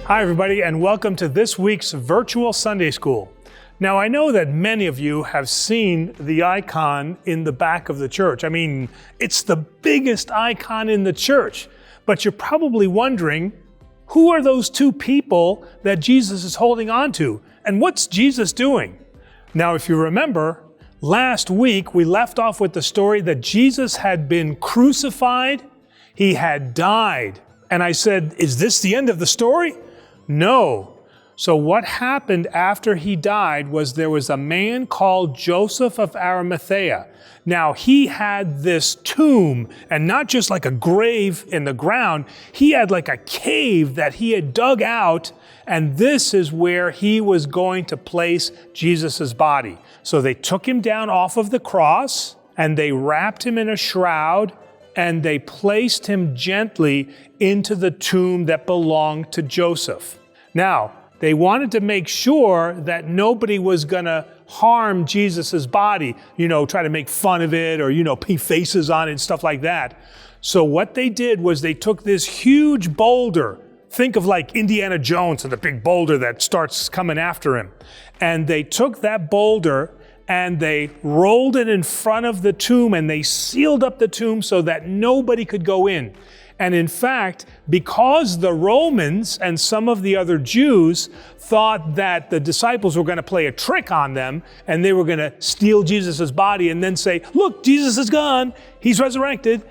Hi everybody, and welcome to this week's virtual Sunday School. Now I know that many of you have seen the icon in the back of the church. I mean, it's the biggest icon in the church. But you're probably wondering, who are those two people that Jesus is holding on to? And what's Jesus doing? Now if you remember, last week we left off with the story that Jesus had been crucified, he had died. And I said, is this the end of the story? No. So what happened after he died was there was a man called Joseph of Arimathea. Now he had this tomb, and not just like a grave in the ground, he had like a cave that he had dug out, and this is where he was going to place Jesus' body. So they took him down off of the cross, and they wrapped him in a shroud, and they placed him gently into the tomb that belonged to Joseph. Now, they wanted to make sure that nobody was going to harm Jesus' body, try to make fun of it or, paint faces on it and stuff like that. So what they did was they took this huge boulder, think of like Indiana Jones and the big boulder that starts coming after him. And they took that boulder and they rolled it in front of the tomb and they sealed up the tomb so that nobody could go in. And in fact, because the Romans and some of the other Jews thought that the disciples were going to play a trick on them and they were going to steal Jesus' body and then say, look, Jesus is gone, he's resurrected.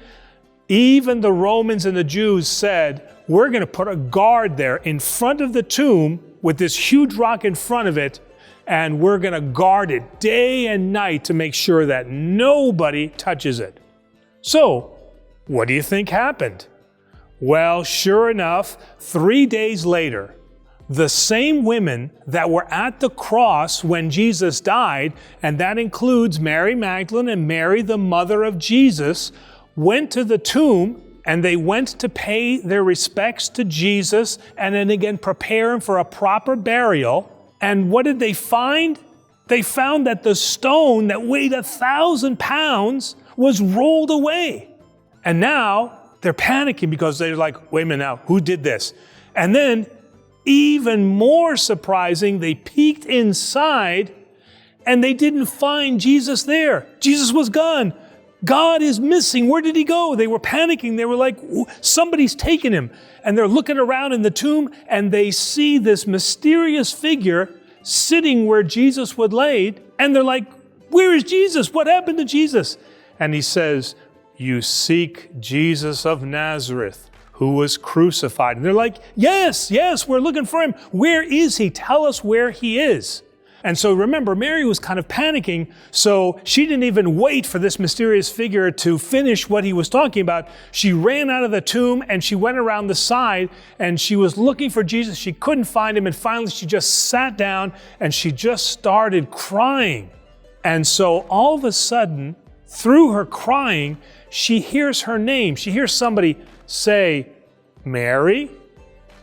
Even the Romans and the Jews said, we're going to put a guard there in front of the tomb with this huge rock in front of it, and we're going to guard it day and night to make sure that nobody touches it. So, what do you think happened? Well, sure enough, 3 days later, the same women that were at the cross when Jesus died, and that includes Mary Magdalene and Mary, the mother of Jesus, went to the tomb and they went to pay their respects to Jesus and then again prepare him for a proper burial. And what did they find? They found that the stone that weighed 1,000 pounds was rolled away. And now they're panicking because they're like, wait a minute now, who did this? And then, even more surprising, they peeked inside and they didn't find Jesus there. Jesus was gone. God is missing. Where did he go? They were panicking. They were like, somebody's taken him. And they're looking around in the tomb and they see this mysterious figure sitting where Jesus was laid. And they're like, where is Jesus? What happened to Jesus? And he says, you seek Jesus of Nazareth, who was crucified. And they're like, yes, we're looking for him. Where is he? Tell us where he is. And so remember, Mary was kind of panicking, so she didn't even wait for this mysterious figure to finish what he was talking about. She ran out of the tomb and she went around the side and she was looking for Jesus. She couldn't find him, and finally she just sat down and she just started crying. And so all of a sudden, through her crying, she hears her name. She hears somebody say, Mary,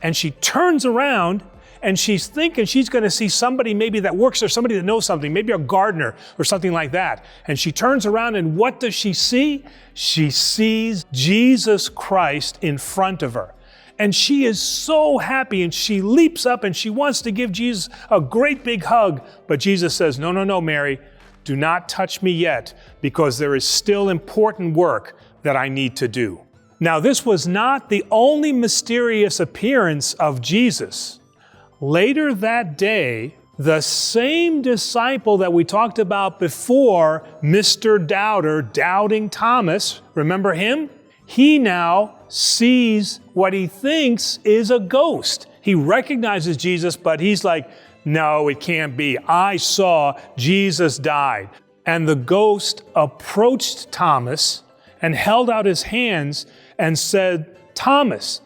and she turns around and she's thinking she's going to see somebody maybe that works there, somebody that knows something, maybe a gardener or something like that. And she turns around and what does she see? She sees Jesus Christ in front of her. And she is so happy and she leaps up and she wants to give Jesus a great big hug. But Jesus says, no, Mary, do not touch me yet, because there is still important work that I need to do. Now, this was not the only mysterious appearance of Jesus. Later that day, the same disciple that we talked about before, Mr. Doubter, Doubting Thomas, remember him? He now sees what he thinks is a ghost. He recognizes Jesus, but he's like, no, it can't be. I saw Jesus died. And the ghost approached Thomas and held out his hands and said, Thomas,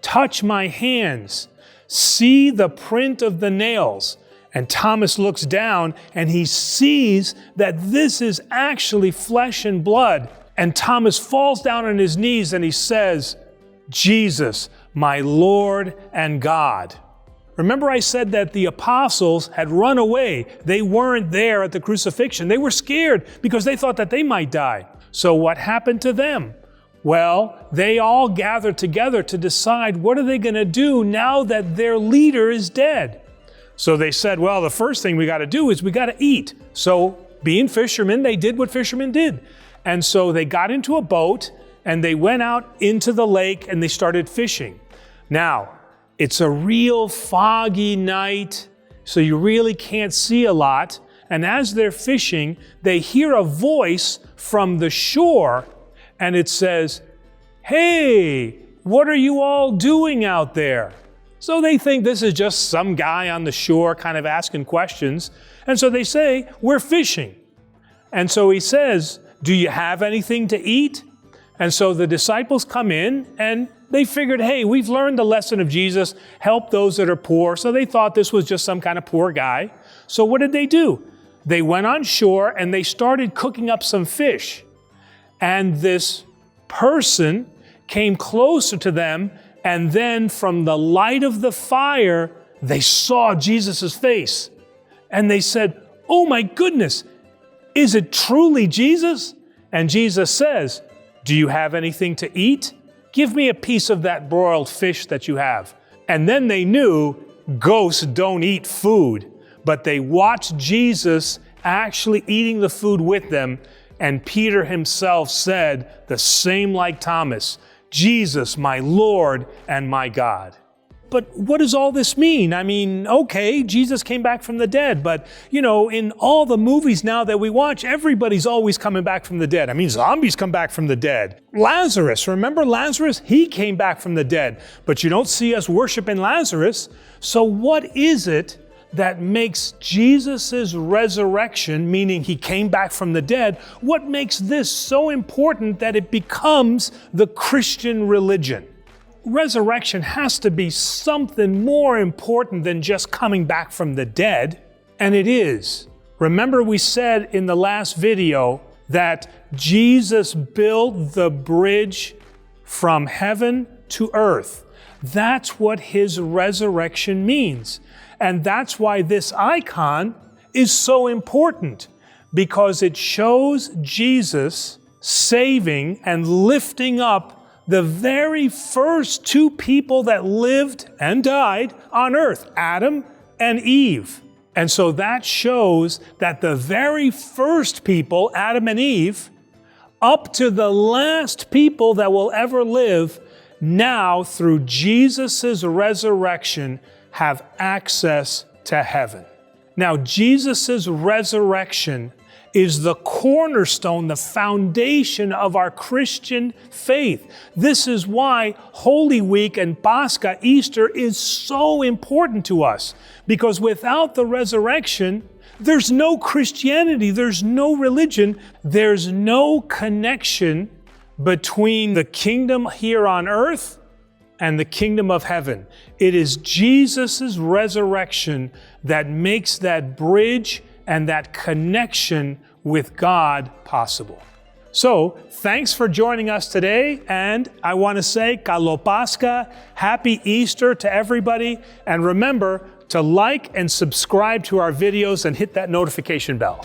touch my hands. See the print of the nails. And Thomas looks down and he sees that this is actually flesh and blood. And Thomas falls down on his knees and he says, Jesus, my Lord and God. Remember I said that the apostles had run away. They weren't there at the crucifixion. They were scared because they thought that they might die. So what happened to them? Well, they all gathered together to decide what are they going to do now that their leader is dead. So they said, well, the first thing we got to do is we got to eat. So being fishermen, they did what fishermen did. And so they got into a boat and they went out into the lake and they started fishing. Now, it's a real foggy night, so you really can't see a lot. And as they're fishing, they hear a voice from the shore, and it says, "Hey, what are you all doing out there?" So they think this is just some guy on the shore kind of asking questions. And so they say, "We're fishing." And so he says, "Do you have anything to eat?" And so the disciples come in and they figured, hey, we've learned the lesson of Jesus, help those that are poor. So they thought this was just some kind of poor guy. So what did they do? They went on shore and they started cooking up some fish. And this person came closer to them, and then from the light of the fire, they saw Jesus' face. And they said, "Oh my goodness, is it truly Jesus?" And Jesus says, "Do you have anything to eat? Give me a piece of that broiled fish that you have." And then they knew ghosts don't eat food, but they watched Jesus actually eating the food with them. And Peter himself said, the same like Thomas, "Jesus, my Lord and my God." But what does all this mean? I mean, okay, Jesus came back from the dead, but in all the movies now that we watch, everybody's always coming back from the dead. I mean, zombies come back from the dead. Lazarus, remember Lazarus? He came back from the dead, but you don't see us worshiping Lazarus. So what is it that makes Jesus' resurrection, meaning he came back from the dead, what makes this so important that it becomes the Christian religion? Resurrection has to be something more important than just coming back from the dead, and it is. Remember we said in the last video that Jesus built the bridge from heaven to earth. That's what his resurrection means. And that's why this icon is so important, because it shows Jesus saving and lifting up the very first two people that lived and died on earth, Adam and Eve. And so that shows that the very first people, Adam and Eve, up to the last people that will ever live, now through Jesus' resurrection have access to heaven. Now, Jesus' resurrection is the cornerstone, the foundation of our Christian faith. This is why Holy Week and Pascha, Easter, is so important to us. Because without the resurrection, there's no Christianity, there's no religion, there's no connection between the kingdom here on earth and the kingdom of heaven. It is Jesus' resurrection that makes that bridge and that connection with God possible. So, thanks for joining us today, and I want to say Kalo Pascha, Happy Easter to everybody, and remember to like and subscribe to our videos and hit that notification bell.